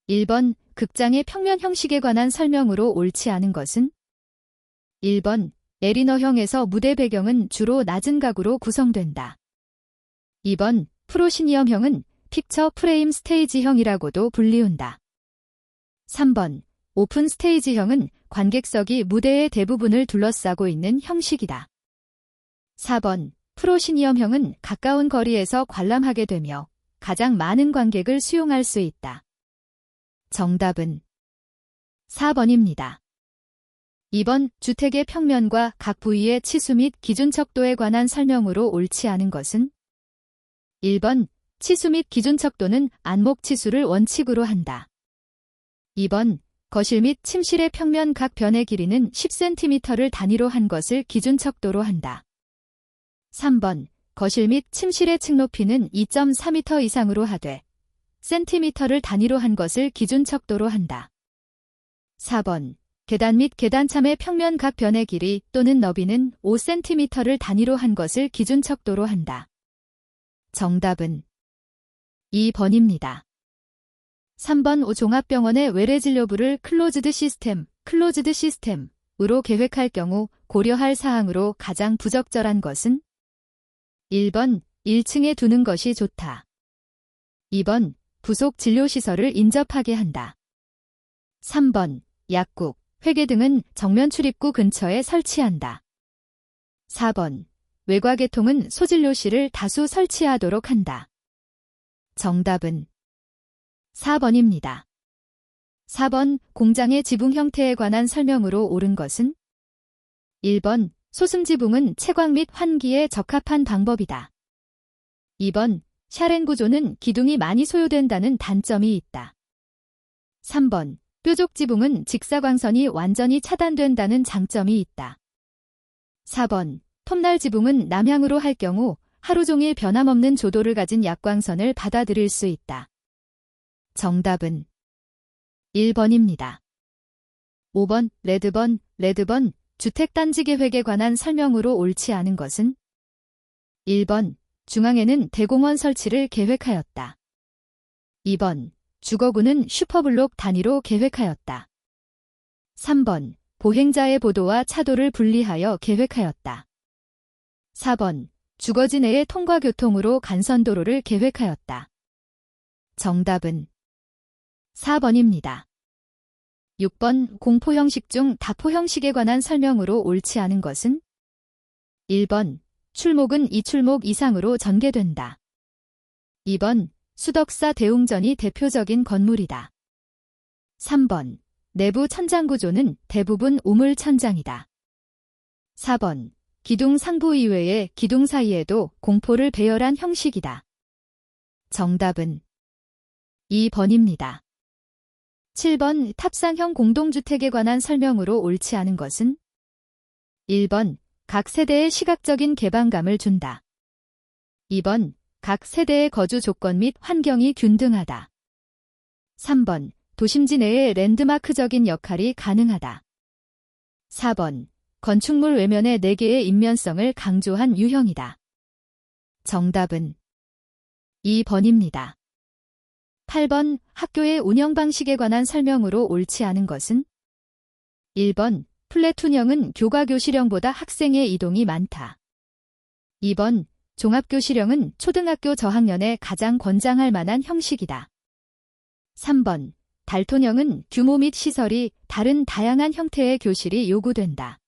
1번 극장의 평면 형식에 관한 설명으로 옳지 않은 것은? 1번 에리너형에서 무대 배경은 주로 낮은 각으로 구성된다. 2번 프로시니엄형은 픽처 프레임 스테이지형이라고도 불리운다. 3번 오픈 스테이지형은 관객석이 무대의 대부분을 둘러싸고 있는 형식이다. 4번 프로시니엄형은 가까운 거리에서 관람하게 되며 가장 많은 관객을 수용할 수 있다. 정답은 4번입니다. 2번 주택의 평면과 각 부위의 치수 및 기준 척도에 관한 설명으로 옳지 않은 것은? 1번 치수 및 기준 척도는 안목 치수를 원칙으로 한다. 2번 거실 및 침실의 평면 각 변의 길이는 10cm를 단위로 한 것을 기준 척도로 한다. 3번 거실 및 침실의 층 높이는 2.4m 이상으로 하되 cm를 단위로 한 것을 기준 척도로 한다. 4번 계단 및 계단참의 평면 각 변의 길이 또는 너비는 5cm를 단위로 한 것을 기준 척도로 한다. 정답은 2번입니다. 3번 종합병원의 외래진료부를 클로즈드 시스템으로 계획할 경우 고려할 사항으로 가장 부적절한 것은? 1번 1층에 두는 것이 좋다. 2번 부속 진료시설을 인접하게 한다. 3번 약국, 회계 등은 정면 출입구 근처에 설치한다. 4번 외과계통은 소진료실을 다수 설치하도록 한다. 정답은 4번입니다. 4번 공장의 지붕 형태에 관한 설명으로 옳은 것은? 1번 소승지붕은 채광 및 환기에 적합한 방법이다. 2번 샤렌 구조는 기둥이 많이 소요된다는 단점이 있다. 3번 뾰족 지붕은 직사광선이 완전히 차단된다는 장점이 있다. 4번 톱날 지붕은 남향으로 할 경우 하루 종일 변함없는 조도를 가진 약광선을 받아들일 수 있다. 정답은 1번입니다. 5번 레드번 주택단지 계획에 관한 설명으로 옳지 않은 것은? 1번 중앙에는 대공원 설치를 계획하였다. 2번 주거구는 슈퍼블록 단위로 계획하였다. 3번 보행자의 보도와 차도를 분리하여 계획하였다. 4번 주거지 내의 통과교통으로 간선도로를 계획하였다. 정답은 4번입니다. 6번 공포 형식 중 다포 형식에 관한 설명으로 옳지 않은 것은? 1번 출목은 2출목 이상으로 전개된다. 2번 수덕사 대웅전이 대표적인 건물이다. 3번 내부 천장 구조는 대부분 우물 천장이다. 4번 기둥 상부 이외의 기둥 사이에도 공포를 배열한 형식이다. 정답은 2번입니다. 7번 탑상형 공동주택에 관한 설명으로 옳지 않은 것은? 1번 각 세대의 시각적인 개방감을 준다. 2번 각 세대의 거주 조건 및 환경이 균등하다. 3번 도심지 내의 랜드마크적인 역할이 가능하다. 4번 건축물 외면의 4개의 인면성을 강조한 유형이다. 정답은 2번입니다. 8번 학교의 운영 방식에 관한 설명으로 옳지 않은 것은? 1번 플래툰형은 교과교실형보다 학생의 이동이 많다. 2번 종합교실형은 초등학교 저학년에 가장 권장할 만한 형식이다. 3번 달톤형은 규모 및 시설이 다른 다양한 형태의 교실이 요구된다.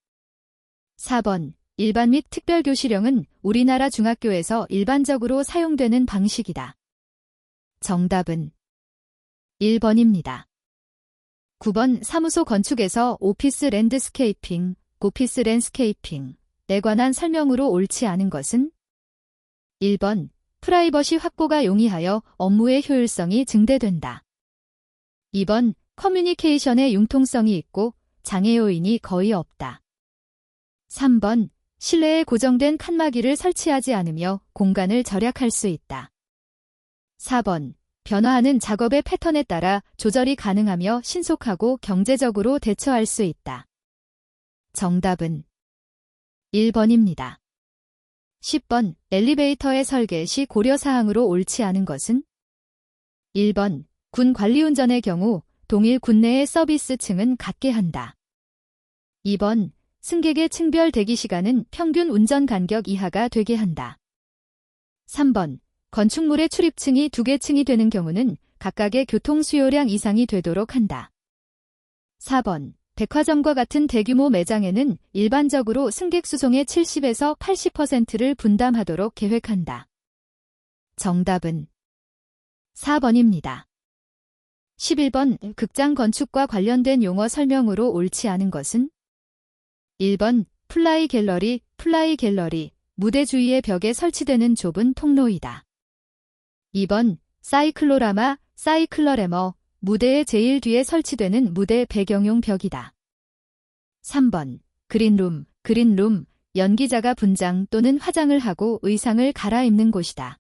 4번 일반 및 특별교실형은 우리나라 중학교에서 일반적으로 사용되는 방식이다. 정답은 1번입니다. 9번 사무소 건축에서 오피스 랜드스케이핑에 관한 설명으로 옳지 않은 것은? 1번 프라이버시 확보가 용이하여 업무의 효율성이 증대된다. 2번 커뮤니케이션의 융통성이 있고 장애 요인이 거의 없다. 3번 실내에 고정된 칸막이를 설치하지 않으며 공간을 절약할 수 있다. 4번 변화하는 작업의 패턴에 따라 조절이 가능하며 신속하고 경제적으로 대처할 수 있다. 정답은 1번입니다. 10번 엘리베이터의 설계 시 고려사항으로 옳지 않은 것은? 1번 군 관리운전의 경우 동일 군내의 서비스층은 같게 한다. 2번, 승객의 층별 대기 시간은 평균 운전 간격 이하가 되게 한다. 3번, 건축물의 출입층이 2개 층이 되는 경우는 각각의 교통 수요량 이상이 되도록 한다. 4번, 백화점과 같은 대규모 매장에는 일반적으로 승객 수송의 70에서 80%를 분담하도록 계획한다. 정답은 4번입니다. 11번, 극장 건축과 관련된 용어 설명으로 옳지 않은 것은? 1번, 플라이 갤러리, 무대 주위의 벽에 설치되는 좁은 통로이다. 2번, 사이클로라마, 사이클러래머, 무대의 제일 뒤에 설치되는 무대 배경용 벽이다. 3번, 그린룸, 연기자가 분장 또는 화장을 하고 의상을 갈아입는 곳이다.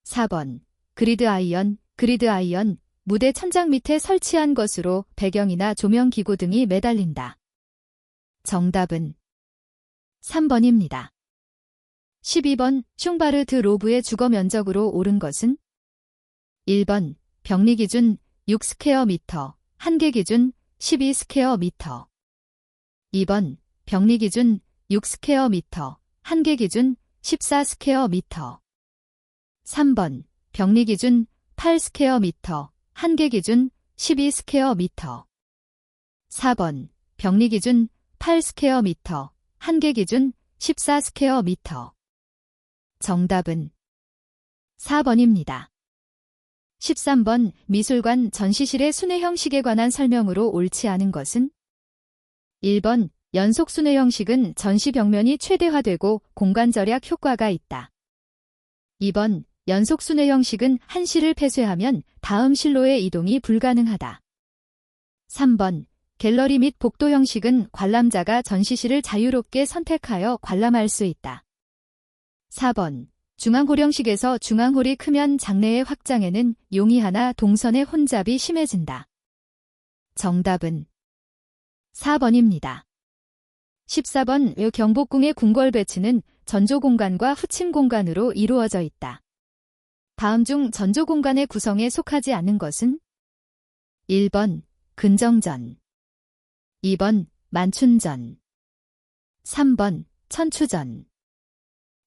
4번, 그리드아이언, 무대 천장 밑에 설치한 것으로 배경이나 조명기구 등이 매달린다. 정답은 3번입니다. 12번, 숑바르드 로브의 주거 면적으로 옳은 것은? 1번, 병리 기준 6스퀘어미터, 한개 기준 12스퀘어미터. 2번, 병리 기준 6스퀘어미터, 한개 기준 14스퀘어미터. 3번, 병리 기준 8스퀘어미터, 한개 기준 12스퀘어미터. 4번, 병리 기준 8스퀘어미터, 한개 기준 14스퀘어미터. 정답은 4번입니다. 13번, 미술관 전시실의 순회 형식에 관한 설명으로 옳지 않은 것은? 1번, 연속 순회 형식은 전시 벽면이 최대화되고 공간 절약 효과가 있다. 2번, 연속 순회 형식은 한 실을 폐쇄하면 다음 실로의 이동이 불가능하다. 3번, 갤러리 및 복도 형식은 관람자가 전시실을 자유롭게 선택하여 관람할 수 있다. 4번, 중앙홀 형식에서 중앙홀이 크면 장내의 확장에는 용이하나 동선의 혼잡이 심해진다. 정답은 4번입니다. 14번, 경복궁의 궁궐 배치는 전조 공간과 후침 공간으로 이루어져 있다. 다음 중 전조 공간의 구성에 속하지 않는 것은? 1번, 근정전. 2번, 만춘전. 3번, 천추전.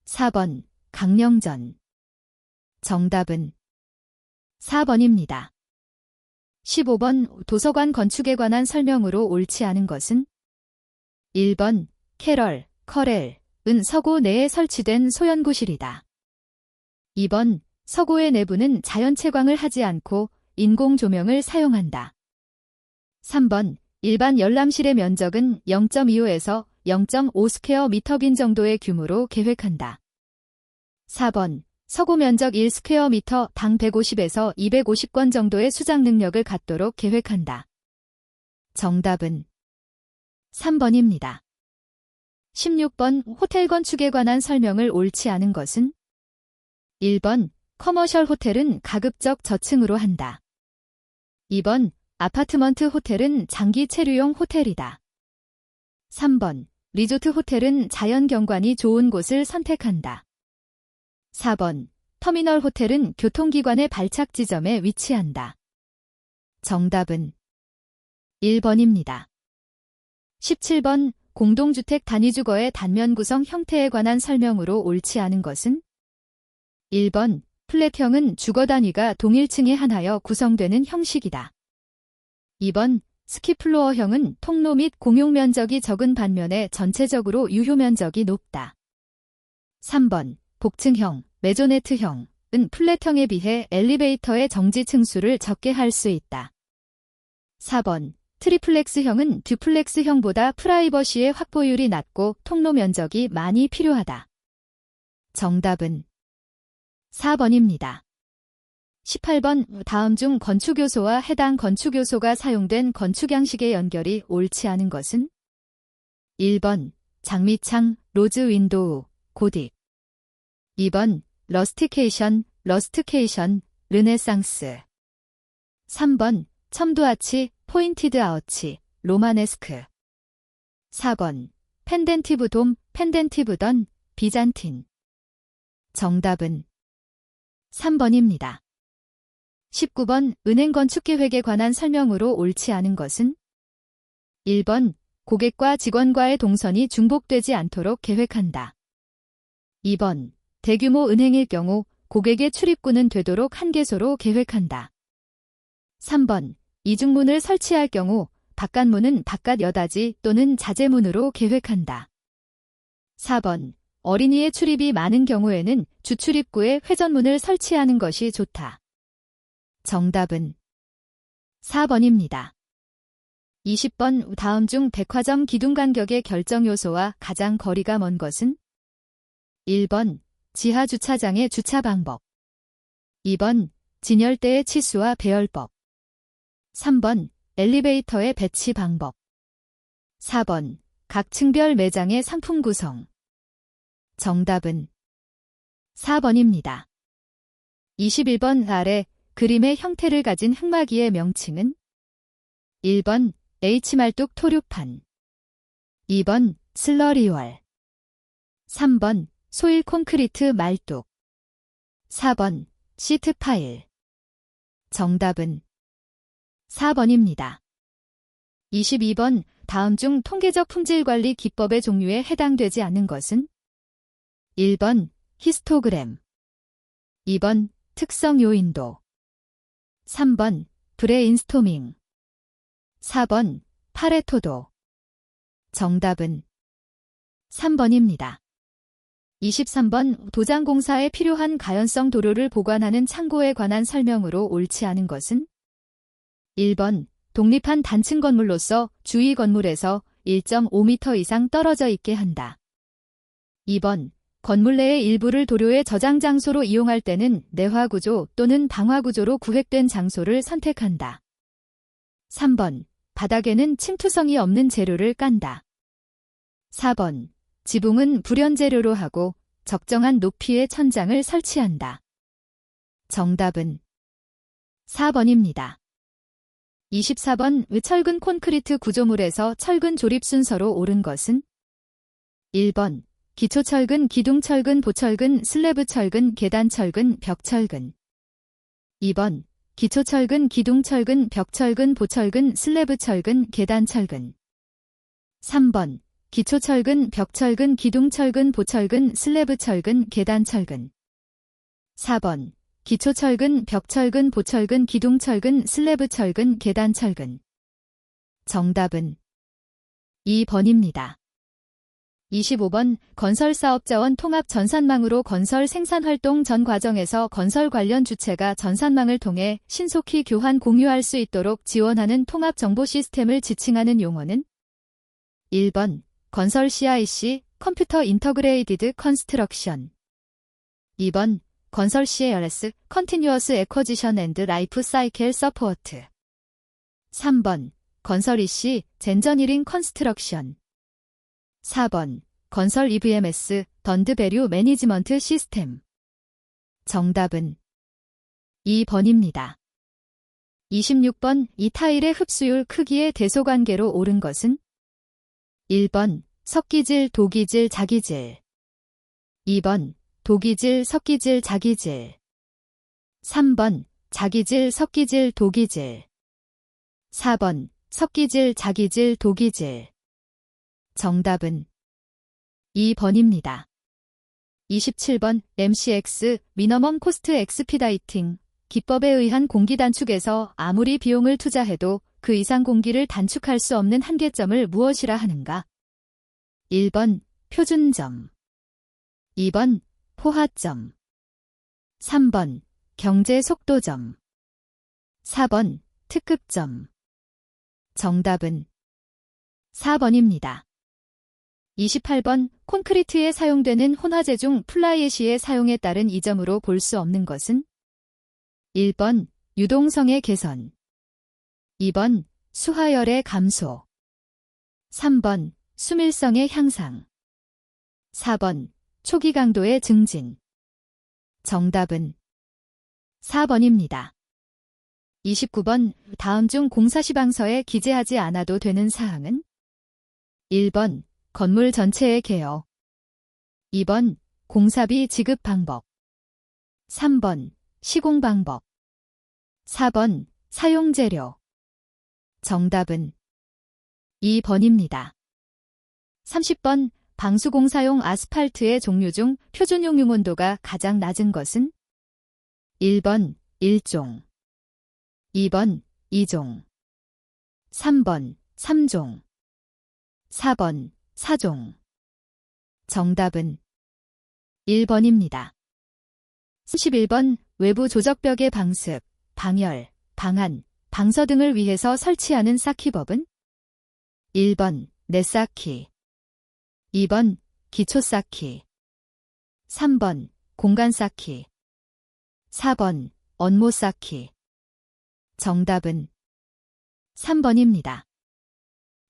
4번, 강령전. 정답은 4번입니다. 15번, 도서관 건축에 관한 설명으로 옳지 않은 것은? 1번, 커렐은 서고 내에 설치된 소연구실이다. 2번, 서고의 내부는 자연채광을 하지 않고 인공 조명을 사용한다. 3번, 일반 열람실의 면적은 0.25에서 0.5스퀘어미터빈 정도의 규모로 계획한다. 4번, 서고 면적 1스퀘어미터 당 150에서 250건 정도의 수장 능력을 갖도록 계획한다. 정답은 3번입니다. 16번, 호텔 건축에 관한 설명을 옳지 않은 것은? 1번, 커머셜 호텔은 가급적 저층으로 한다. 2번, 아파트먼트 호텔은 장기 체류용 호텔이다. 3번, 리조트 호텔은 자연 경관이 좋은 곳을 선택한다. 4번, 터미널 호텔은 교통기관의 발착 지점에 위치한다. 정답은 1번입니다. 17번, 공동주택 단위주거의 단면 구성 형태에 관한 설명으로 옳지 않은 것은? 1번, 플랫형은 주거 단위가 동일층에 한하여 구성되는 형식이다. 2번, 스키플로어형은 통로 및 공용 면적이 적은 반면에 전체적으로 유효 면적이 높다. 3번, 복층형, 메조네트형은 플랫형에 비해 엘리베이터의 정지 층수를 적게 할 수 있다. 4번, 트리플렉스형은 듀플렉스형보다 프라이버시의 확보율이 낮고 통로 면적이 많이 필요하다. 정답은 4번입니다. 18번, 다음 중 건축요소와 해당 건축요소가 사용된 건축 양식의 연결이 옳지 않은 것은? 1번, 장미창, 로즈 윈도우, 고딕. 2번, 러스티케이션, 르네상스. 3번, 첨두아치, 포인티드 아우치, 로마네스크. 4번, 펜덴티브 돔, 비잔틴. 정답은 3번입니다. 19번 은행 건축계획에 관한 설명으로 옳지 않은 것은 1번 고객과 직원과의 동선이 중복되지 않도록 계획한다. 2번 대규모 은행일 경우 고객의 출입구는 되도록 한 개소로 계획한다. 3번 이중문을 설치할 경우 바깥문은 바깥 여닫이 또는 자재문으로 계획한다. 4번 어린이의 출입이 많은 경우에는 주출입구에 회전문을 설치하는 것이 좋다. 정답은 4번입니다. 20번 다음 중 백화점 기둥 간격의 결정 요소와 가장 거리가 먼 것은 1번 지하 주차장의 주차 방법 2번 진열대의 치수와 배열법 3번 엘리베이터의 배치 방법 4번 각 층별 매장의 상품 구성 정답은 4번입니다. 21번 아래 그림의 형태를 가진 흙막이의 명칭은 1번 H말뚝 토류판 2번 슬러리월 3번 소일 콘크리트 말뚝 4번 시트 파일 정답은 4번입니다. 22번 다음 중 통계적 품질관리 기법의 종류에 해당되지 않는 것은 1번 히스토그램 2번 특성 요인도 3번 브레인스토밍 4번 파레토도 정답은 3번입니다. 23번 도장공사에 필요한 가연성 도료를 보관하는 창고에 관한 설명으로 옳지 않은 것은 1번 독립한 단층 건물로서 주위 건물에서 1.5m 이상 떨어져 있게 한다. 2번 건물 내의 일부를 도료의 저장 장소로 이용할 때는 내화구조 또는 방화구조로 구획된 장소를 선택한다. 3번 바닥에는 침투성이 없는 재료를 깐다. 4번 지붕은 불연 재료로 하고 적정한 높이의 천장을 설치한다. 정답은 4번입니다. 24번 철근 콘크리트 구조물에서 철근 조립 순서로 옳은 것은 1번 기초철근, 기둥철근, 보철근, 슬래브철근, 계단철근, 벽철근 2번 기초철근, 기둥철근, 벽철근, 보철근, 슬래브철근, 계단철근 3번 기초철근, 벽철근, 기둥철근, 보철근, 슬래브철근, 계단철근 4번 기초철근, 벽철근, 보철근, 기둥철근, 슬래브철근, 계단철근 정답은 2번입니다. 25번 건설사업자원 통합 전산망으로 건설 생산활동 전 과정에서 건설 관련 주체가 전산망을 통해 신속히 교환 공유할 수 있도록 지원하는 통합 정보 시스템을 지칭하는 용어는 1번 건설 CIC 컴퓨터 인터그레이디드 컨스트럭션 2번 건설 CARS 컨티뉴어스 에쿼지션 앤드 라이프 사이클 서포트 3번 건설 EC 젠저니링 컨스트럭션 4번 건설 EVMS 던드 배류 매니지먼트 시스템 정답은 2번입니다. 26번 이 타일의 흡수율 크기의 대소관계로 옳은 것은 1번 석기질, 도기질, 자기질 2번 도기질, 석기질, 자기질 3번 자기질, 석기질, 도기질 4번 석기질, 자기질, 도기질 정답은 2번입니다. 27번 MCX 미니멈 코스트 엑스피다이팅 기법에 의한 공기 단축에서 아무리 비용을 투자해도 그 이상 공기를 단축할 수 없는 한계점을 무엇이라 하는가? 1번 표준점 2번 포화점 3번 경제 속도점 4번 특급점 정답은 4번입니다. 28번 콘크리트에 사용되는 혼화재 중 플라이애쉬의 사용에 따른 이점으로 볼 수 없는 것은 1번 유동성의 개선 2번 수하열의 감소 3번 수밀성의 향상 4번 초기 강도의 증진 정답은 4번입니다. 29번 다음 중 공사시방서에 기재하지 않아도 되는 사항은 1번 건물 전체의 개요 2번 공사비 지급 방법 3번 시공 방법 4번 사용재료. 정답은 2번입니다. 30번 방수공사용 아스팔트의 종류 중 표준용융 온도가 가장 낮은 것은 1번 1종, 2번 2종, 3번 3종, 4번 4종. 정답은 1번입니다. 31번 외부 조적벽의 방습, 방열, 방안, 방서 등을 위해서 설치하는 쌓기법은 1번 내쌓기, 2번 기초 쌓기, 3번 공간 쌓기, 4번 언모 쌓기. 정답은 3번입니다.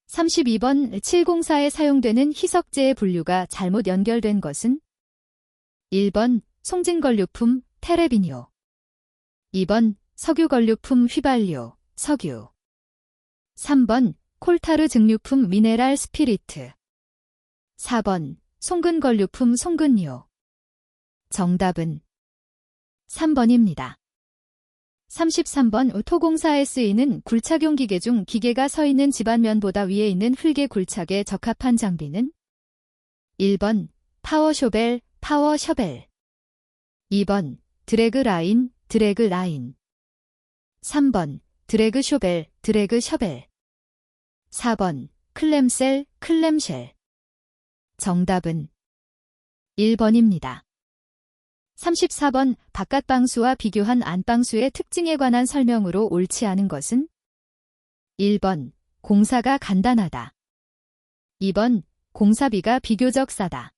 32번 704에 사용되는 희석제의 분류가 잘못 연결된 것은 1번 송진건류품 테레비뇨, 2번 석유건류품 휘발유, 석유, 3번 콜타르 증류품 미네랄 스피리트, 4번 송근건류품 송근요. 정답은 3번입니다. 33번 토공사에 쓰이는 굴착용 기계 중 기계가 서 있는 집안면보다 위에 있는 흙의 굴착에 적합한 장비는 1번 파워쇼벨, 파워셔벨, 2번 드래그 라인, 드래그 라인, 3번 드래그 쇼벨, 드래그 셔벨, 4번 클램셀, 클램쉘. 정답은 1번입니다. 34번 바깥방수와 비교한 안방수의 특징에 관한 설명으로 옳지 않은 것은 1번 공사가 간단하다, 2번 공사비가 비교적 싸다,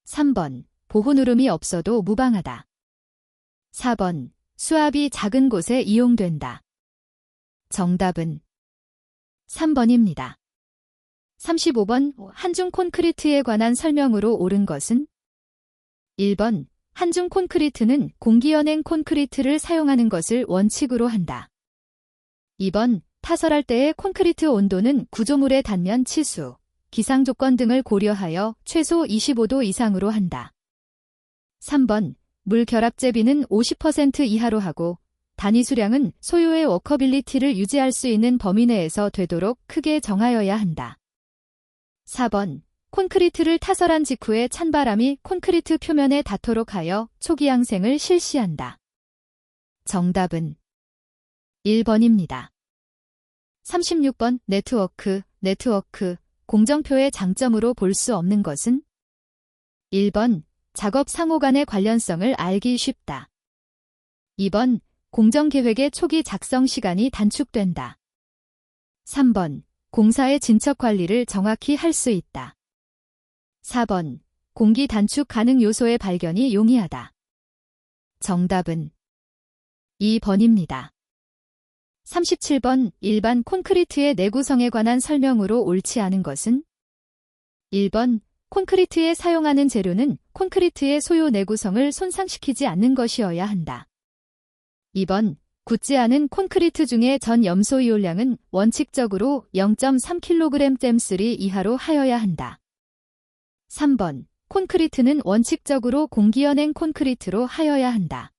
3번 보호누름이 없어도 무방하다, 4번 수압이 작은 곳에 이용된다. 정답은 3번입니다. 35번 한중 콘크리트에 관한 설명으로 옳은 것은 1번 한중 콘크리트는 공기연행 콘크리트를 사용하는 것을 원칙으로 한다. 2번 타설할 때의 콘크리트 온도는 구조물의 단면 치수, 기상 조건 등을 고려하여 최소 25도 이상으로 한다. 3번 물 결합 제비는 50% 이하로 하고 단위 수량은 소요의 워커빌리티를 유지할 수 있는 범위 내에서 되도록 크게 정하여야 한다. 4번 콘크리트를 타설한 직후에 찬바람이 콘크리트 표면에 닿도록 하여 초기 양생을 실시한다. 정답은 1번입니다. 36번 네트워크, 공정표의 장점으로 볼 수 없는 것은 1번 작업 상호 간의 관련성을 알기 쉽다, 2번 공정계획의 초기 작성 시간이 단축된다, 3번 공사의 진척 관리를 정확히 할 수 있다, 4번 공기 단축 가능 요소의 발견이 용이하다. 정답은 2번입니다. 37번 일반 콘크리트의 내구성에 관한 설명으로 옳지 않은 것은 1번 콘크리트에 사용하는 재료는 콘크리트의 소요 내구성을 손상시키지 않는 것이어야 한다. 2번 굳지 않은 콘크리트 중에 전 염소 이올량은 원칙적으로 0.3kg/3 이하로 하여야 한다. 3번 콘크리트는 원칙적으로 공기연행 콘크리트로 하여야 한다.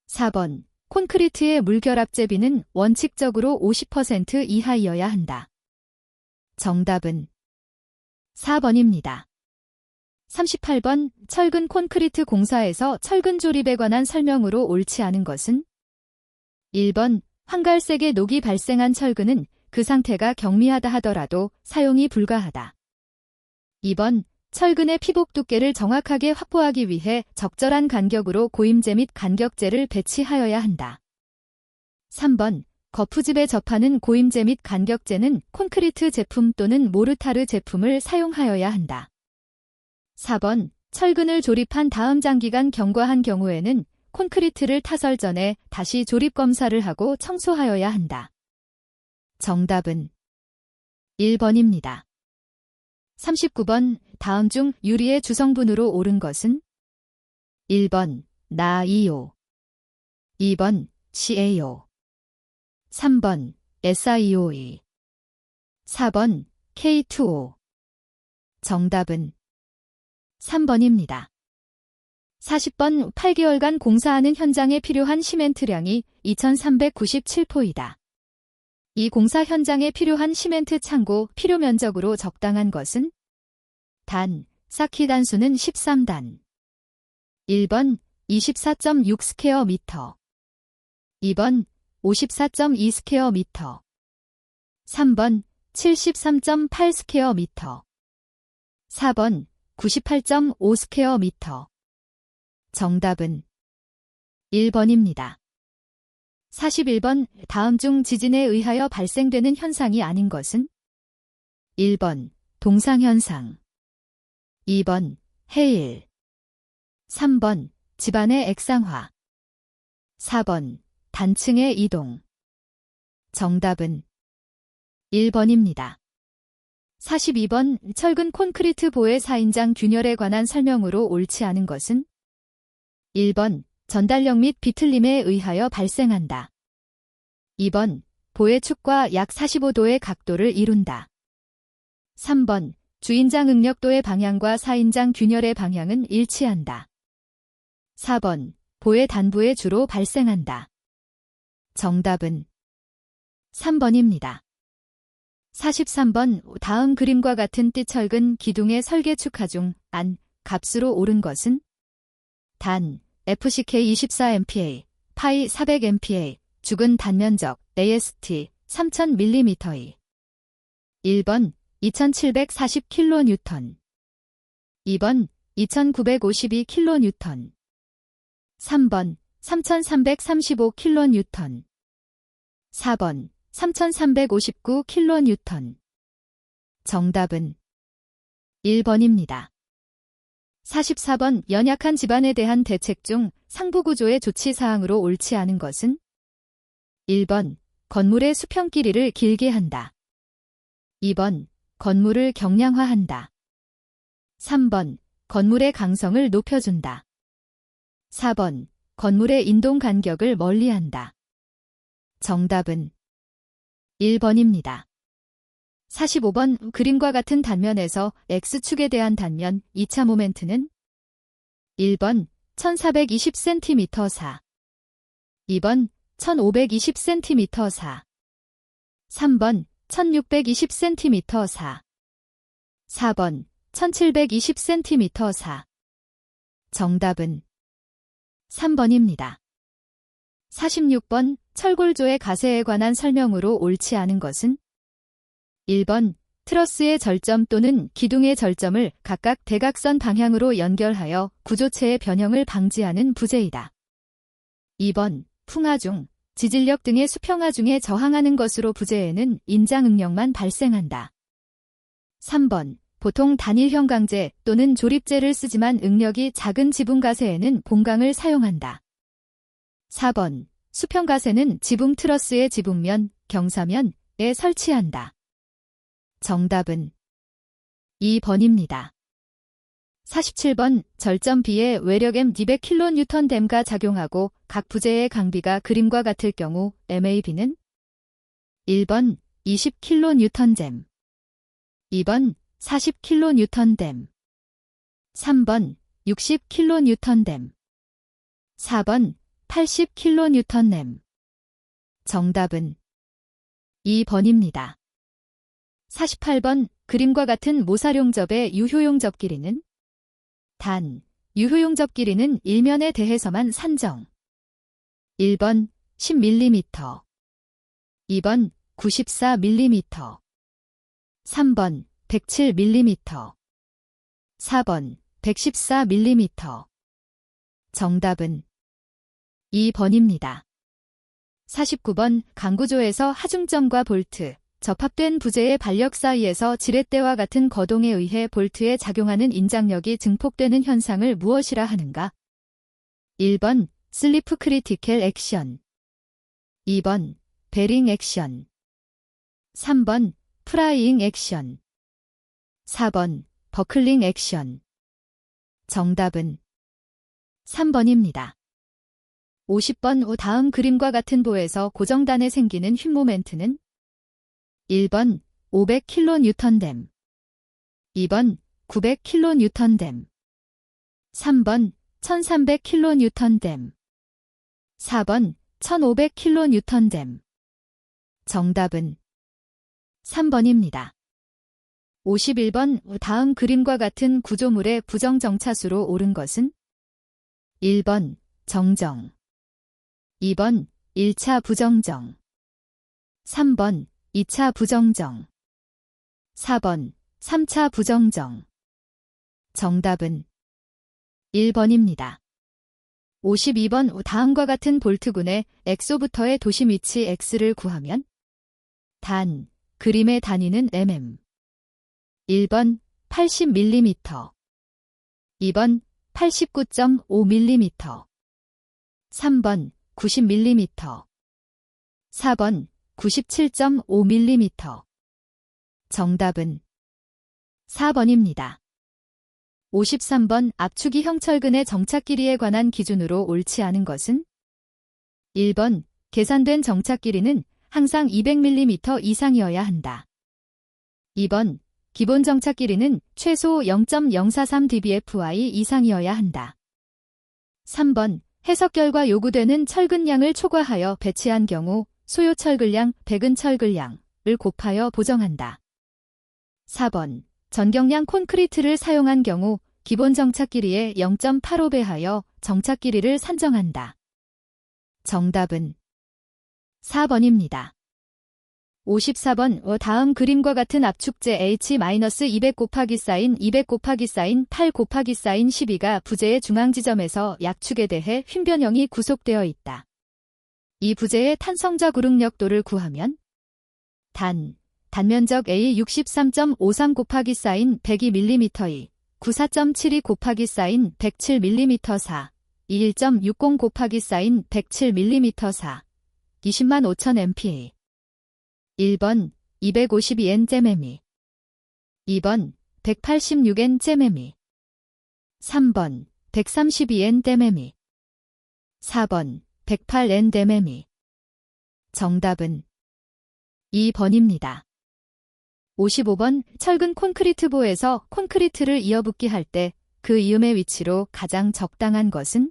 4번 콘크리트의 물결합 제비는 원칙적으로 50% 이하이어야 한다. 정답은 4번입니다. 38번 철근 콘크리트 공사에서 철근 조립에 관한 설명으로 옳지 않은 것은 1번 황갈색의 녹이 발생한 철근은 그 상태가 경미하다 하더라도 사용이 불가하다. 2번 철근의 피복 두께를 정확하게 확보하기 위해 적절한 간격으로 고임제 및 간격제를 배치하여야 한다. 3번 거푸집에 접하는 고임제 및 간격제는 콘크리트 제품 또는 모르타르 제품을 사용하여야 한다. 4번 철근을 조립한 다음 장기간 경과한 경우에는 콘크리트를 타설 전에 다시 조립 검사를 하고 청소하여야 한다. 정답은 1번입니다. 39번 다음 중 유리의 주성분으로 옳은 것은 1번 나이오, 2번 CaO, 3번 SiO2, 4번 K2O. 정답은 3번입니다. 40번 8개월간 공사하는 현장에 필요한 시멘트량이 2397포이다. 이 공사 현장에 필요한 시멘트 창고 필요 면적으로 적당한 것은? 단, 쌓기 단수는 13단. 1번 24.6 스퀘어미터. 2번 54.2 스퀘어미터. 3번 73.8 스퀘어미터. 4번 98.5 스퀘어미터. 정답은 1번입니다. 41번 다음 중 지진에 의하여 발생되는 현상이 아닌 것은? 1번 동상현상. 2번 해일. 3번 집안의 액상화. 4번 단층의 이동. 정답은 1번입니다. 42번 철근 콘크리트 보의 4인장 균열에 관한 설명으로 옳지 않은 것은? 1번 전달력 및 비틀림에 의하여 발생한다. 2번 보의 축과 약 45도의 각도를 이룬다. 3번 주인장 응력도의 방향과 4인장 균열의 방향은 일치한다. 4번 보의 단부에 주로 발생한다. 정답은 3번입니다. 43번 다음 그림과 같은 띠철근 기둥의 설계 축하 중 안 값으로 옳은 것은? 단 FCK 24MPa, 파이 400MPa, 죽은 단면적 AST 3000mm의 1번 2740kN, 2번 2952kN, 3번 3335kN, 4번 3359kN. 정답은 1번입니다. 44번 연약한 집안에 대한 대책 중 상부구조의 조치사항으로 옳지 않은 것은? 1번 건물의 수평 길이를 길게 한다. 2번 건물을 경량화한다. 3번 건물의 강성을 높여준다. 4번 건물의 인동 간격을 멀리한다. 정답은 1번입니다. 45번 그림과 같은 단면에서 X축에 대한 단면 2차 모멘트는? 1번 1420cm 4, 2번 1520cm 4, 3번 1620cm 4, 4번 1720cm 4. 정답은 3번입니다. 46번 철골조의 가세에 관한 설명으로 옳지 않은 것은? 1번 트러스의 절점 또는 기둥의 절점을 각각 대각선 방향으로 연결하여 구조체의 변형을 방지하는 부재이다. 2번 풍화 중, 지질력 등의 수평화 중에 저항하는 것으로 부재에는 인장 응력만 발생한다. 3번 보통 단일형 강재 또는 조립재를 쓰지만 응력이 작은 지붕 가세에는 봉강을 사용한다. 4번 수평 가세는 지붕 트러스의 지붕면, 경사면에 설치한다. 정답은 2번입니다. 47번 절점 B의 외력 M 200kN댐가 작용하고 각 부재의 강비가 그림과 같을 경우 MAB는? 1번 20kN댐, 2번 40kN댐, 3번 60kN댐, 4번 80kN댐. 정답은 2번입니다. 48번 그림과 같은 모사룡접의 유효용접 길이는? 단, 유효용접 길이는 일면에 대해서만 산정. 1번 10mm, 2번 94mm, 3번 107mm, 4번 114mm. 정답은 2번입니다. 49번 강구조에서 하중점과 볼트, 접합된 부재의 반력 사이에서 지렛대와 같은 거동에 의해 볼트에 작용하는 인장력이 증폭되는 현상을 무엇이라 하는가? 1번 슬리프 크리티컬 액션, 2번 베링 액션, 3번 프라이잉 액션, 4번 버클링 액션. 정답은 3번입니다. 50번 다음 그림과 같은 보에서 고정단에 생기는 휜모멘트는? 1번 500kN댐, 2번 900kN댐, 3번 1300kN댐. 4번 1500kN댐. 정답은 3번입니다. 51번 다음 그림과 같은 구조물의 부정정차수로 옳은 것은 1번 정정, 2번 1차 부정정, 3번 2차 부정정, 4번 3차 부정정. 정답은 1번입니다. 52번 다음과 같은 볼트군의 X부터의 도심 위치 X를 구하면 단, 그림의 단위는 mm. 1번 80mm, 2번 89.5mm, 3번 90mm, 4번 97.5mm. 정답은 4번입니다. 53번 압축이형 철근의 정착 길이에 관한 기준으로 옳지 않은 것은 1번 계산된 정착 길이는 항상 200mm 이상이어야 한다. 2번 기본 정착 길이는 최소 0.043dbFi 이상이어야 한다. 3번 해석 결과 요구되는 철근량을 초과하여 배치한 경우 소요 철근량, 백은 철근량을 곱하여 보정한다. 4번 전경량 콘크리트를 사용한 경우 기본 정착 길이의 0.85배 하여 정착 길이를 산정한다. 정답은 4번입니다. 54번 다음 그림과 같은 압축제 H-200 곱하기 사인 200 곱하기 사인 8 곱하기 사인 12가 부재의 중앙 지점에서 약축에 대해 휨변형이 구속되어 있다. 이 부재의 탄성자 구릉력도를 구하면 단면적 A 63.53 곱하기 사인 102mm 94.72 곱하기 사인 107mm 4 21.60 곱하기 사인 107mm 4 205,000 MPa. 1번 252N제매미, 2번 186N제매미, 3번 132N제매미, 4번 108N제매미. 정답은 2번입니다. 55번 철근 콘크리트보에서 콘크리트를 이어붙기 할 때 그 이음의 위치로 가장 적당한 것은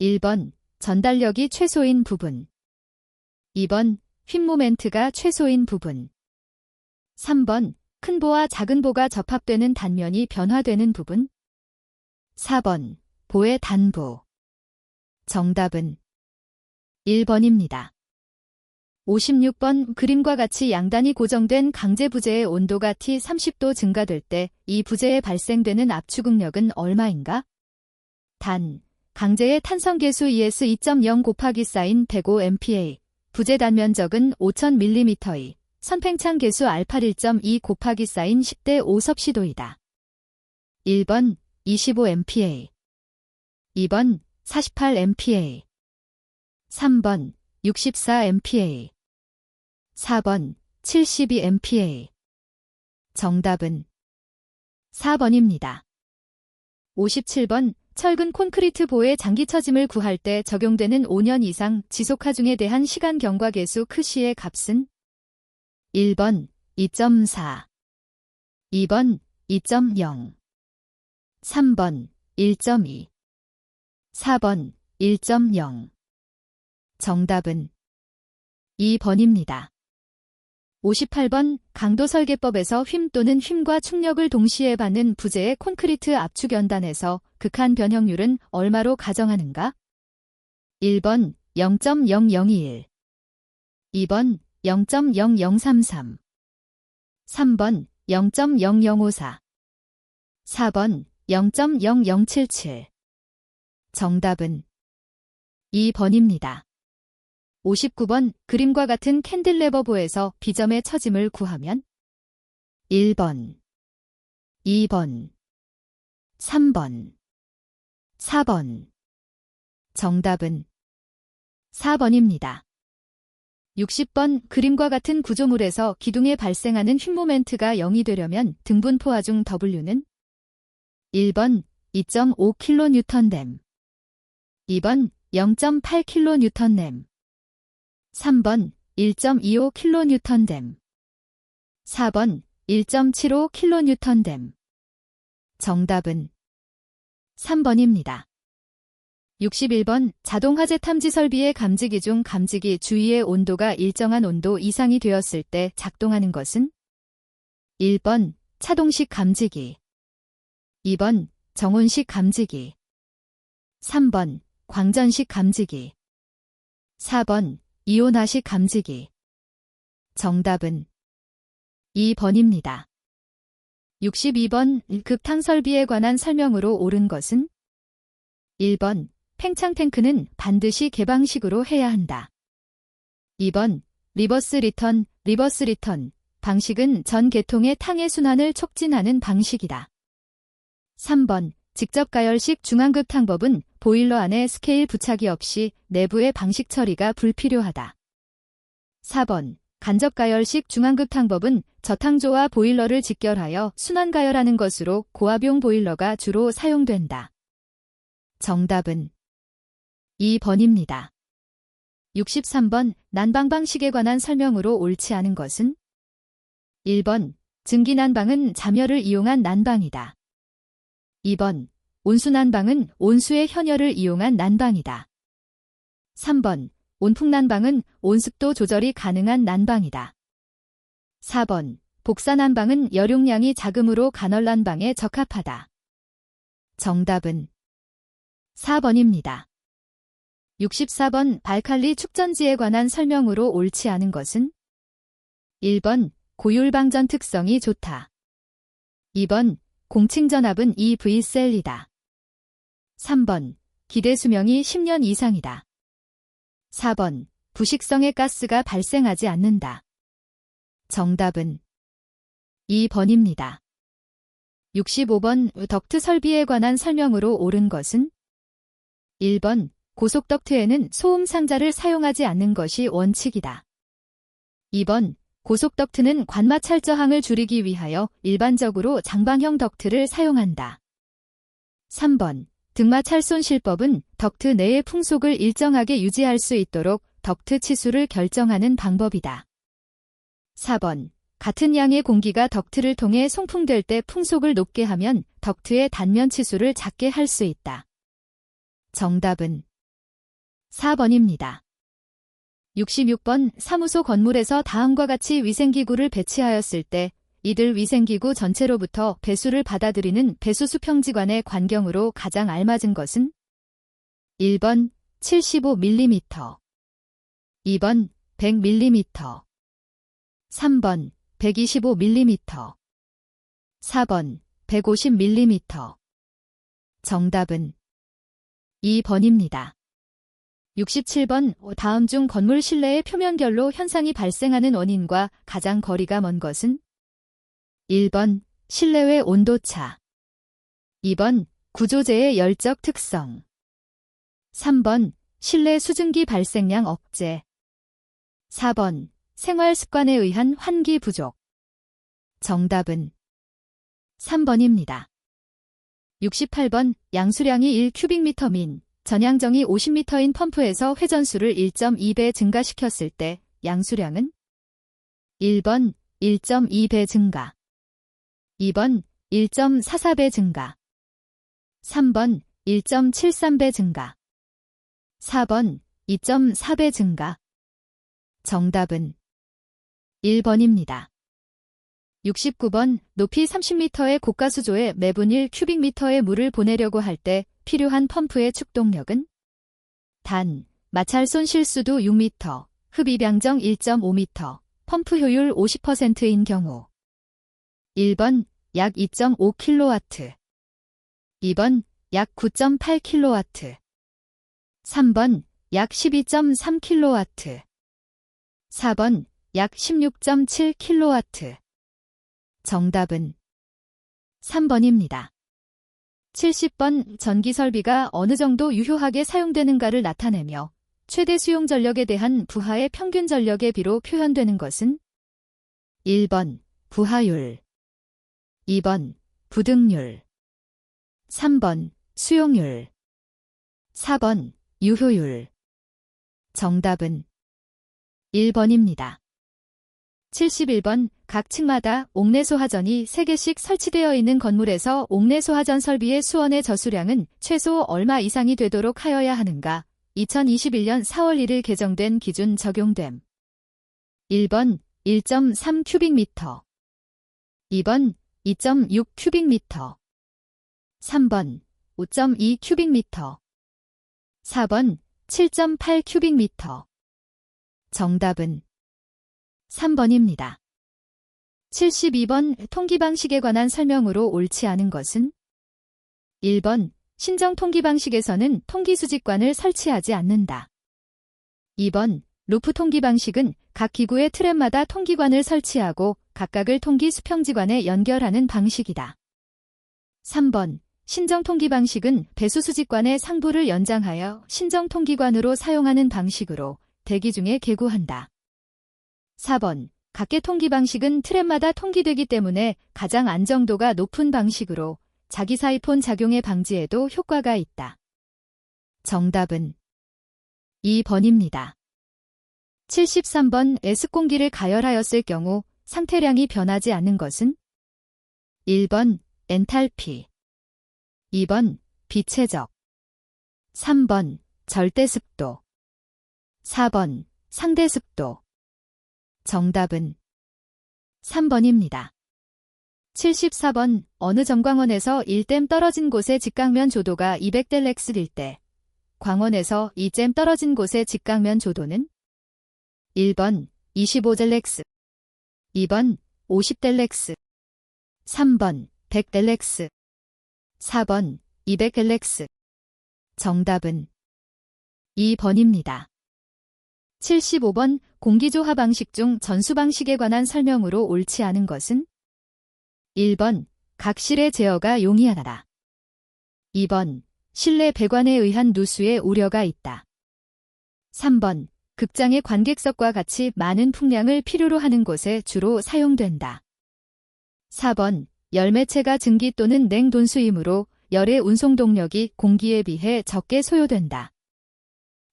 1번 전달력이 최소인 부분, 2번 휨모멘트가 최소인 부분, 3번 큰 보와 작은 보가 접합되는 단면이 변화되는 부분, 4번 보의 단보. 정답은 1번입니다. 56번 그림과 같이 양단이 고정된 강제 부재의 온도가 T30도 증가될 때 이 부재에 발생되는 압축응력은 얼마인가? 강제의 탄성계수 ES 2.0 곱하기 사인 105 MPa, 부재 단면적은 5000mm의 선팽창 계수 알파 1.2 곱하기 사인 10대 5 섭씨도이다. 1번 25 MPa, 2번 48 MPa, 3번 64 MPa, 4번 72 MPa. 정답은 4번입니다. 57번 철근 콘크리트 보의 장기 처짐을 구할 때 적용되는 5년 이상 지속 하중에 대한 시간 경과 계수 크시의 값은 1번 2.4, 2번 2.0, 3번 1.2, 4번 1.0. 정답은 2번입니다. 58번 강도 설계법에서 휨 또는 휨과 충력을 동시에 받는 부재의 콘크리트 압축 연단에서 극한 변형률은 얼마로 가정하는가? 1번 0.0021, 2번 0.0033, 3번 0.0054, 4번 0.0077. 정답은 2번입니다. 59번 그림과 같은 캔들레버보에서 B점의 처짐을 구하면 1번, 2번, 3번, 4번. 정답은 4번입니다. 60번 그림과 같은 구조물에서 기둥에 발생하는 휨모멘트가 0이 되려면 등분포화 중 W는 1번 2.5kN댐, 2번 0.8kN댐, 3번 1.25kN댐, 4번 1.75kN댐. 정답은 3번입니다. 61번 자동화재 탐지 설비의 감지기 중 감지기 주위의 온도가 일정한 온도 이상이 되었을 때 작동하는 것은? 1번 차동식 감지기, 2번 정온식 감지기, 3번 광전식 감지기, 4번 이온화식 감지기. 정답은 2번입니다. 62번 급탕 설비에 관한 설명으로 옳은 것은? 1번 팽창 탱크는 반드시 개방식으로 해야 한다. 2번 리버스 리턴 방식은 전 계통의 탕의 순환을 촉진하는 방식이다. 3번 직접 가열식 중앙급탕법은 보일러 안에 스케일 부착이 없이 내부의 방식 처리가 불필요하다. 4번 간접 가열식 중앙급탕법은 저탕조와 보일러를 직결하여 순환 가열하는 것으로 고압용 보일러가 주로 사용된다. 정답은 2번입니다. 63번 난방 방식에 관한 설명으로 옳지 않은 것은? 1번 증기난방은 잠열을 이용한 난방이다. 2번 온수난방은 온수의 현열을 이용한 난방이다. 3번 온풍난방은 온습도 조절이 가능한 난방이다. 4번 복사난방은 열용량이 작으므로 간헐난방에 적합하다. 정답은 4번입니다. 64번 발칼리 축전지에 관한 설명으로 옳지 않은 것은? 1번 고율방전 특성이 좋다. 2번 공층전압은 EV셀이다. 3번 기대 수명이 10년 이상이다. 4번 부식성의 가스가 발생하지 않는다. 정답은 2번입니다. 65번 덕트 설비에 관한 설명으로 옳은 것은? 1번 고속덕트에는 소음 상자를 사용하지 않는 것이 원칙이다. 2번 고속덕트는 관마 찰저항을 줄이기 위하여 일반적으로 장방형 덕트를 사용한다. 3번 등마 찰손 실법은 덕트 내의 풍속을 일정하게 유지할 수 있도록 덕트 치수를 결정하는 방법이다. 4번 같은 양의 공기가 덕트를 통해 송풍될 때 풍속을 높게 하면 덕트의 단면 치수를 작게 할 수 있다. 정답은 4번입니다. 66번 사무소 건물에서 다음과 같이 위생기구를 배치하였을 때 이들 위생기구 전체로부터 배수를 받아들이는 배수수평지관의 관경으로 가장 알맞은 것은? 1번 75mm, 2번 100mm, 3번 125mm, 4번 150mm. 정답은 2번입니다. 67번 다음 중 건물 실내의 표면결로 현상이 발생하는 원인과 가장 거리가 먼 것은? 1번 실내외 온도차, 2번 구조재의 열적 특성, 3번 실내 수증기 발생량 억제, 4번 생활 습관에 의한 환기 부족. 정답은 3번입니다. 68번 양수량이 1큐빅미터 민, 전양정이 50m인 펌프에서 회전수를 1.2배 증가시켰을 때 양수량은? 1번 1.2배 증가, 2번 1.44배 증가, 3번 1.73배 증가, 4번 2.4배 증가. 정답은 1번입니다. 69번 높이 30m의 고가수조에 매분 1큐빅미터의 물을 보내려고 할 때 필요한 펌프의 축동력은? 단, 마찰손 실수도 6m, 흡입양정 1.5m, 펌프 효율 50%인 경우. 1번 약 2.5kW, 2번 약 9.8kW, 3번 약 12.3kW, 4번 약 16.7kW. 정답은 3번입니다. 70번 전기설비가 어느 정도 유효하게 사용되는가를 나타내며 최대 수용 전력에 대한 부하의 평균 전력의 비로 표현되는 것은? 1번 부하율, 2번 부등률, 3번 수용률, 4번 유효율. 정답은 1번입니다. 71번 각 층마다 옥내소하전이 3개씩 설치되어 있는 건물에서 옥내소하전 설비의 수원의 저수량은 최소 얼마 이상이 되도록 하여야 하는가? 2021년 4월 1일 개정된 기준 적용됨. 1번 1.3 큐빅미터 2번 2.6 큐빅미터 3번 5.2 큐빅미터 4번 7.8 큐빅미터 정답은 3번입니다. 72번 통기방식에 관한 설명으로 옳지 않은 것은 1번 신정 통기방식에서는 통기수직관을 설치하지 않는다. 2번 루프 통기방식은 각 기구의 트랩마다 통기관을 설치하고 각각을 통기 수평지관에 연결하는 방식이다. 3번 신정 통기방식은 배수수직관의 상부를 연장하여 신정 통기관으로 사용하는 방식으로 대기 중에 계구한다. 4번 각계 통기 방식은 트랩마다 통기되기 때문에 가장 안정도가 높은 방식으로 자기사이폰 작용의 방지에도 효과가 있다. 정답은 2번입니다. 73번 S공기를 가열하였을 경우 상태량이 변하지 않는 것은 1번 엔탈피 2번 비체적 3번 절대습도 4번 상대습도 정답은 3번입니다. 74번 어느 전광원에서 1댐 떨어진 곳의 직각면 조도가 200델렉스일 때 광원에서 2댐 떨어진 곳의 직각면 조도는 1번 25델렉스 2번 50델렉스 3번 100델렉스 4번 200델렉스 정답은 2번입니다. 75번 공기조화 방식 중 전수 방식에 관한 설명으로 옳지 않은 것은 1번 각 실의 제어가 용이하다. 2번 실내 배관에 의한 누수의 우려가 있다. 3번 극장의 관객석과 같이 많은 풍량을 필요로 하는 곳에 주로 사용된다. 4번 열매체가 증기 또는 냉돈수이므로 열의 운송 동력이 공기에 비해 적게 소요된다.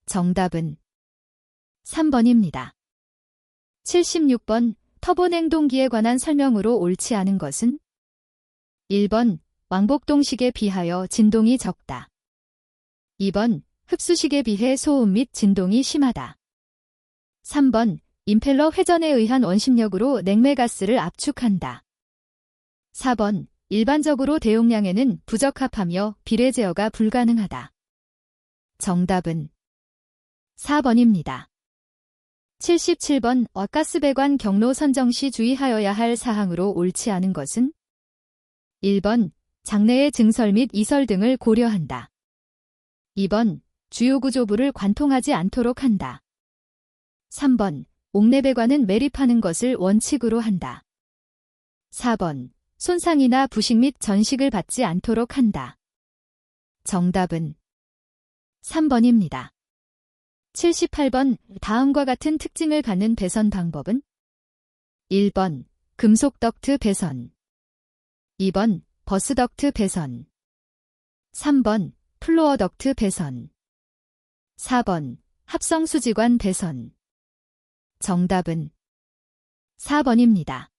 정답은 3번입니다. 76번 터보냉동기에 관한 설명으로 옳지 않은 것은 1번 왕복동식에 비하여 진동이 적다. 2번 흡수식에 비해 소음 및 진동이 심하다. 3번 임펠러 회전에 의한 원심력으로 냉매가스를 압축한다. 4번 일반적으로 대용량에는 부적합하며 비례 제어가 불가능하다. 정답은 4번입니다. 77번 가스 배관 경로 선정 시 주의하여야 할 사항으로 옳지 않은 것은 1번 장내의 증설 및 이설 등을 고려한다. 2번 주요 구조부를 관통하지 않도록 한다. 3번 옥내 배관은 매립하는 것을 원칙으로 한다. 4번 손상이나 부식 및 전식을 받지 않도록 한다. 정답은 3번입니다. 78번 다음과 같은 특징을 갖는 배선 방법은 1번 금속 덕트 배선 2번 버스 덕트 배선 3번 플로어 덕트 배선 4번 합성 수지관 배선 정답은 4번입니다.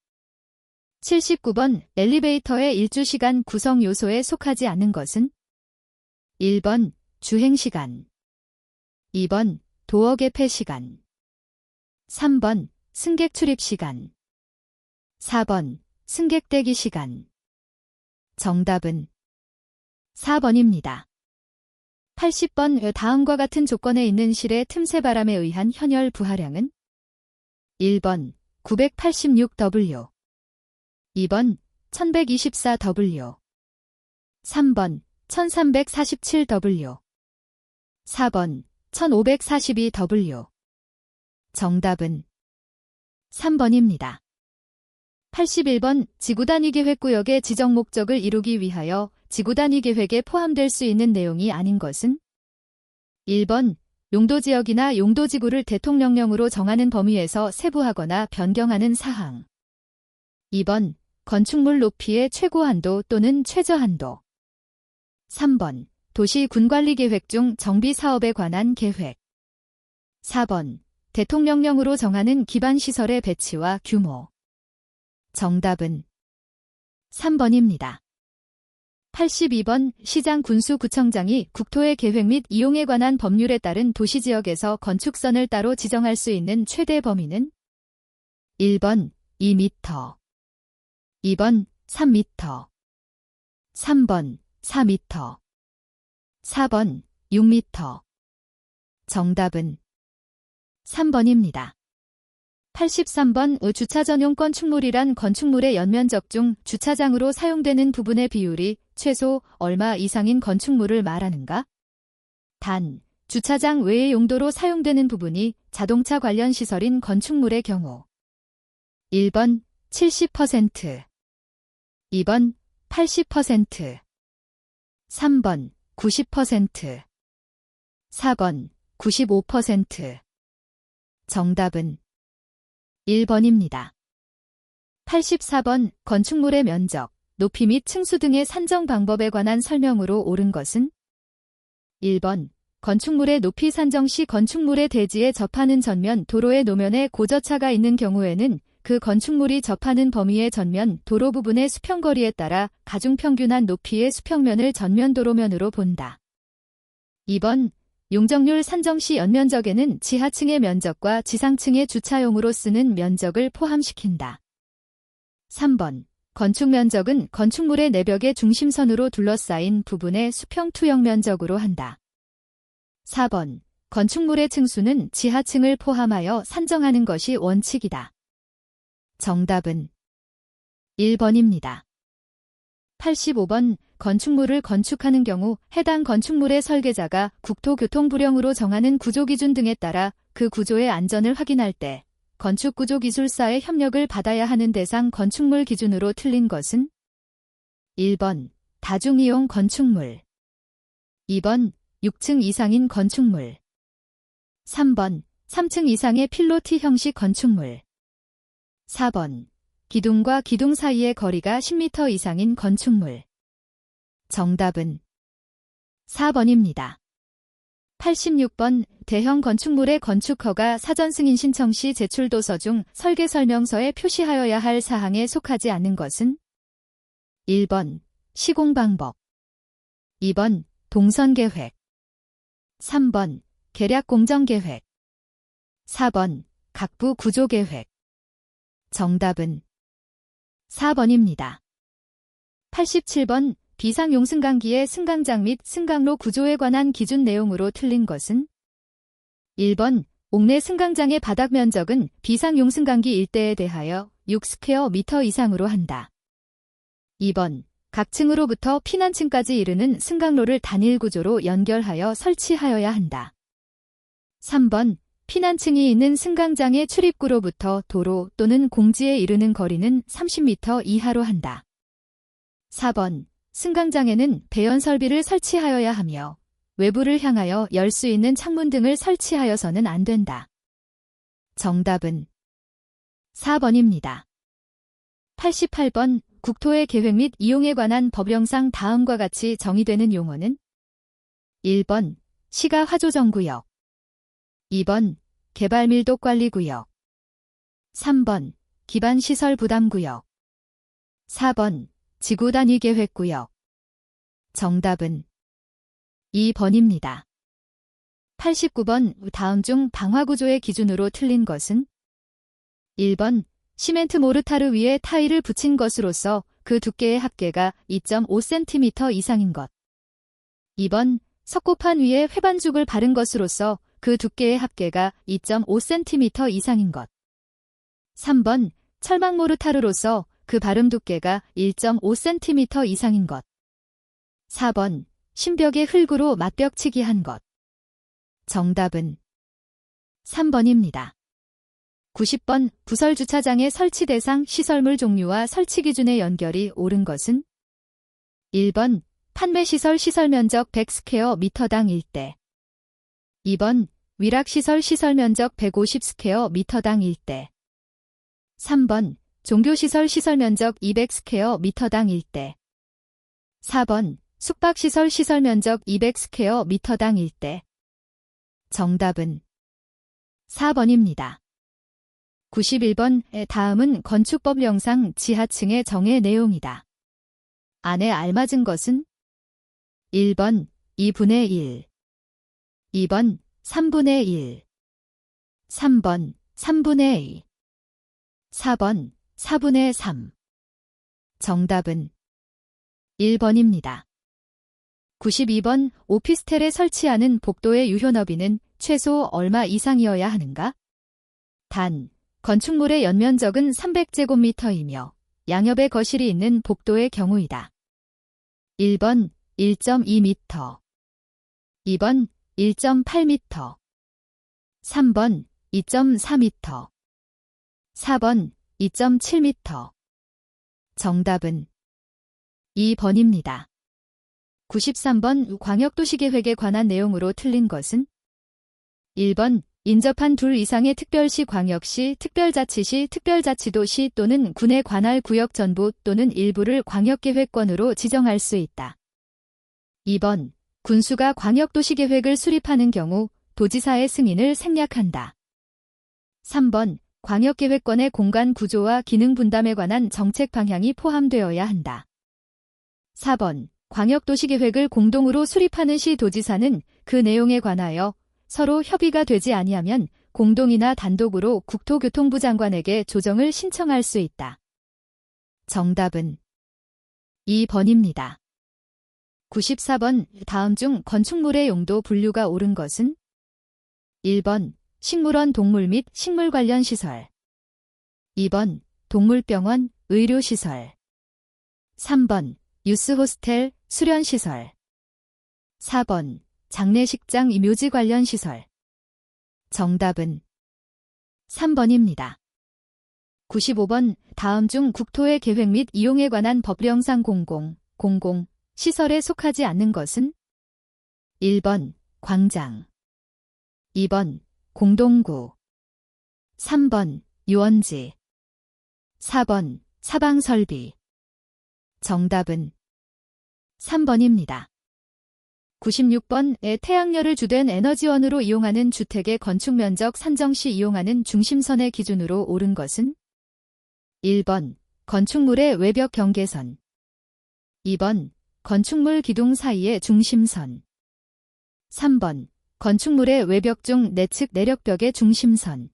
79번 엘리베이터의 일주시간 구성 요소에 속하지 않는 것은 1번 주행시간 2번 도어 개폐 시간 3번 승객 출입 시간 4번 승객 대기 시간 정답은 4번입니다. 80번 다음과 같은 조건에 있는 실의 틈새 바람에 의한 현열 부하량은 1번 986W 2번 1124W 3번 1347W 4번 1542W 정답은 3번입니다. 81번 지구단위 계획구역의 지정 목적을 이루기 위하여 지구단위 계획에 포함될 수 있는 내용이 아닌 것은 1번 용도지역이나 용도지구를 대통령령으로 정하는 범위에서 세부하거나 변경하는 사항 2번 건축물 높이의 최고한도 또는 최저한도 3번 도시 군관리계획 중 정비사업에 관한 계획 4번 대통령령으로 정하는 기반시설의 배치와 규모 정답은 3번입니다. 82번 시장 군수구청장이 국토의 계획 및 이용에 관한 법률에 따른 도시지역에서 건축선을 따로 지정할 수 있는 최대 범위는 1번 2m, 2번 3m, 3번 4m, 4번 6m. 정답은 3번입니다. 83번 주차 전용 건축물이란 건축물의 연면적 중 주차장으로 사용되는 부분의 비율이 최소 얼마 이상인 건축물을 말하는가? 단, 주차장 외의 용도로 사용되는 부분이 자동차 관련 시설인 건축물의 경우 1번 70%, 2번 80%, 3번 90%, 4번 95%. 정답은 1번입니다. 84번 건축물의 면적, 높이 및 층수 등의 산정 방법에 관한 설명으로 옳은 것은 1번 건축물의 높이 산정 시 건축물의 대지에 접하는 전면 도로의 노면에 고저차가 있는 경우에는 그 건축물이 접하는 범위의 전면 도로 부분의 수평거리에 따라 가중평균한 높이의 수평면을 전면 도로면으로 본다. 2번 용적률 산정 시 연면적에는 지하층의 면적과 지상층의 주차용으로 쓰는 면적을 포함시킨다. 3번 건축 면적은 건축물의 내벽의 중심선으로 둘러싸인 부분의 수평 투영 면적으로 한다. 4번 건축물의 층수는 지하층을 포함하여 산정하는 것이 원칙이다. 정답은 1번입니다. 85번 건축물을 건축하는 경우 해당 건축물의 설계자가 국토교통부령으로 정하는 구조기준 등에 따라 그 구조의 안전을 확인할 때 건축구조기술사의 협력을 받아야 하는 대상 건축물 기준으로 틀린 것은 1번 다중이용 건축물, 2번 6층 이상인 건축물, 3번 3층 이상의 필로티 형식 건축물, 4번 기둥과 기둥 사이의 거리가 10m 이상인 건축물. 정답은 4번입니다. 86번 대형 건축물의 건축허가 사전 승인 신청 시 제출 도서 중 설계 설명서에 표시하여야 할 사항에 속하지 않는 것은 1번 시공 방법, 2번 동선 계획, 3번 계략 공정 계획, 4번 각부 구조 계획. 정답은 4번입니다. 87번 비상용승강기의 승강장 및 승강로 구조에 관한 기준 내용으로 틀린 것은 1번 옥내 승강장의 바닥 면적은 비상용승강기 일대에 대하여 6스퀘어미터 이상으로 한다. 2번 각 층으로부터 피난층까지 이르는 승강로를 단일 구조로 연결하여 설치하여야 한다. 3번 피난층이 있는 승강장의 출입구로부터 도로 또는 공지에 이르는 거리는 30m 이하로 한다. 4번 승강장에는 배연 설비를 설치하여야 하며 외부를 향하여 열 수 있는 창문 등을 설치하여서는 안 된다. 정답은 4번입니다. 88번 국토의 계획 및 이용에 관한 법령상 다음과 같이 정의되는 용어는 1번 시가 화조정구역, 2번 개발밀도관리구역, 3번 기반시설부담구역, 4번 지구단위계획구역. 정답은 2번입니다. 89번 다음 중 방화구조의 기준으로 틀린 것은 1번 시멘트 모르타르 위에 타일을 붙인 것으로서 그 두께의 합계가 2.5cm 이상인 것. 2번 석고판 위에 회반죽을 바른 것으로서 그 두께의 합계가 2.5cm 이상인 것. 3번 철망 모르타르로서 그 바름 두께가 1.5cm 이상인 것. 4번 신벽에 흙으로 맞벽치기 한 것. 정답은 3번입니다. 90번 부설주차장의 설치 대상 시설물 종류와 설치 기준의 연결이 옳은 것은 1번 판매시설 시설면적 100스퀘어미터당 1대, 2번 위락시설 시설면적 150스퀘어미터당 1대, 3번 종교시설 시설면적 200스퀘어미터당 1대, 4번 숙박시설 시설면적 200스퀘어미터당 1대. 정답은 4번입니다. 91번 다음은 건축법령상 지하층의 정의 내용이다. 안에 알맞은 것은 1번 2분의 1, 2번 3분의 1, 3번 3분의 2, 4번 4분의 3. 정답은 1번입니다. 92번 오피스텔에 설치하는 복도의 유효 너비는 최소 얼마 이상이어야 하는가? 단, 건축물의 연면적은 300제곱미터이며 양옆에 거실이 있는 복도의 경우이다. 1번 1.2m, 2번 1.8m, 3번 2.4m, 4번 2.7m. 정답은 2번입니다. 93번 광역도시계획에 관한 내용으로 틀린 것은 1번 인접한 둘 이상의 특별시, 광역시, 특별자치시, 특별자치도시 또는 군에 관할 구역 전부 또는 일부를 광역계획권으로 지정할 수 있다. 2번 군수가 광역도시계획을 수립하는 경우 도지사의 승인을 생략한다. 3번 광역계획권의 공간 구조와 기능 분담에 관한 정책 방향이 포함되어야 한다. 4번 광역도시계획을 공동으로 수립하는 시 도지사는 그 내용에 관하여 서로 협의가 되지 아니하면 공동이나 단독으로 국토교통부 장관에게 조정을 신청할 수 있다. 정답은 2번입니다. 94번 다음 중 건축물의 용도 분류가 옳은 것은 1번 식물원, 동물 및 식물 관련 시설, 2번 동물병원, 의료시설, 3번 유스호스텔, 수련시설, 4번 장례식장, 묘지 관련 시설. 정답은 3번입니다. 95번 다음 중 국토의 계획 및 이용에 관한 법령상 공공 시설에 속하지 않는 것은 1번 광장, 2번 공동구, 3번 유원지, 4번 사방설비. 정답은 3번입니다. 96번에 태양열을 주된 에너지원으로 이용하는 주택의 건축면적 산정 시 이용하는 중심선의 기준으로 옳은 것은 1번 건축물의 외벽 경계선, 2번 건축물 기둥 사이의 중심선, 3번 건축물의 외벽 중 내측 내력벽의 중심선,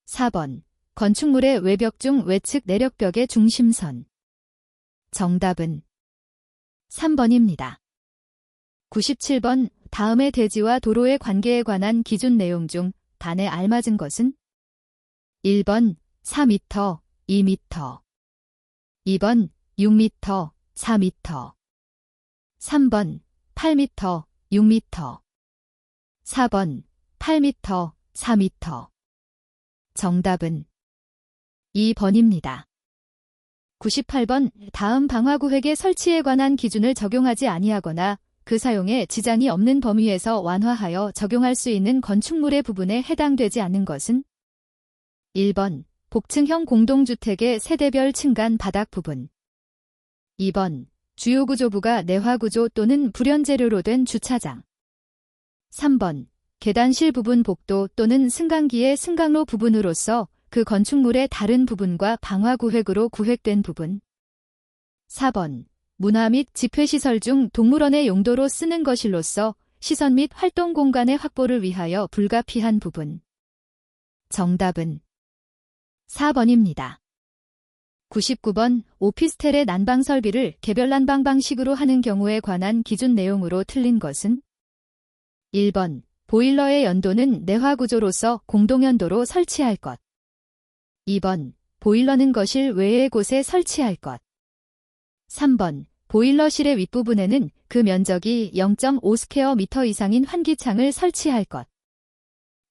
4번 건축물의 외벽 중 외측 내력벽의 중심선. 정답은 3번입니다. 97번 다음의 대지와 도로의 관계에 관한 기준 내용 중 단에 알맞은 것은 1번 4m, 2m, 2번 6m, 4m, 3번 8m, 6m, 4번 8m, 4m. 정답은 2번입니다. 98번 다음 방화구획의 설치에 관한 기준을 적용하지 아니하거나 그 사용에 지장이 없는 범위에서 완화하여 적용할 수 있는 건축물의 부분에 해당되지 않는 것은 1번 복층형 공동주택의 세대별 층간 바닥 부분, 2번 주요구조부가 내화구조 또는 불연재료로 된 주차장, 3번 계단실 부분 복도 또는 승강기의 승강로 부분으로서 그 건축물의 다른 부분과 방화구획으로 구획된 부분, 4번 문화 및 집회시설 중 동물원의 용도로 쓰는 것일로서 시선 및 활동 공간의 확보를 위하여 불가피한 부분. 정답은 4번입니다. 99번 오피스텔의 난방 설비를 개별 난방 방식으로 하는 경우에 관한 기준 내용으로 틀린 것은 1번 보일러의 연도는 내화구조로서 공동연도로 설치할 것, 2번 보일러는 거실 외의 곳에 설치할 것, 3번 보일러실의 윗부분에는 그 면적이 0.5스퀘어미터 이상인 환기창을 설치할 것,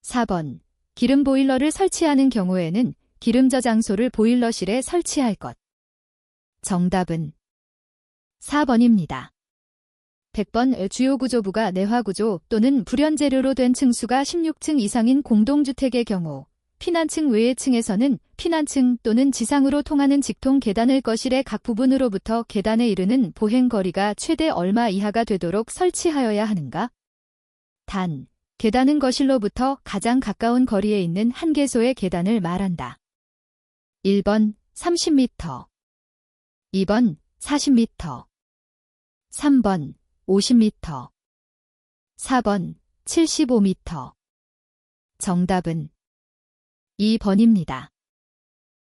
4번 기름 보일러를 설치하는 경우에는 기름 저장소를 보일러실에 설치할 것. 정답은 4번입니다. 100번 주요구조부가 내화구조 또는 불연재료로 된 층수가 16층 이상인 공동주택의 경우 피난층 외의 층에서는 피난층 또는 지상으로 통하는 직통 계단을 거실의 각 부분으로부터 계단에 이르는 보행거리가 최대 얼마 이하가 되도록 설치하여야 하는가? 단, 계단은 거실로부터 가장 가까운 거리에 있는 한 개소의 계단을 말한다. 1번 30m, 2번 40m, 3번 50m, 4번 75m. 정답은 2번입니다.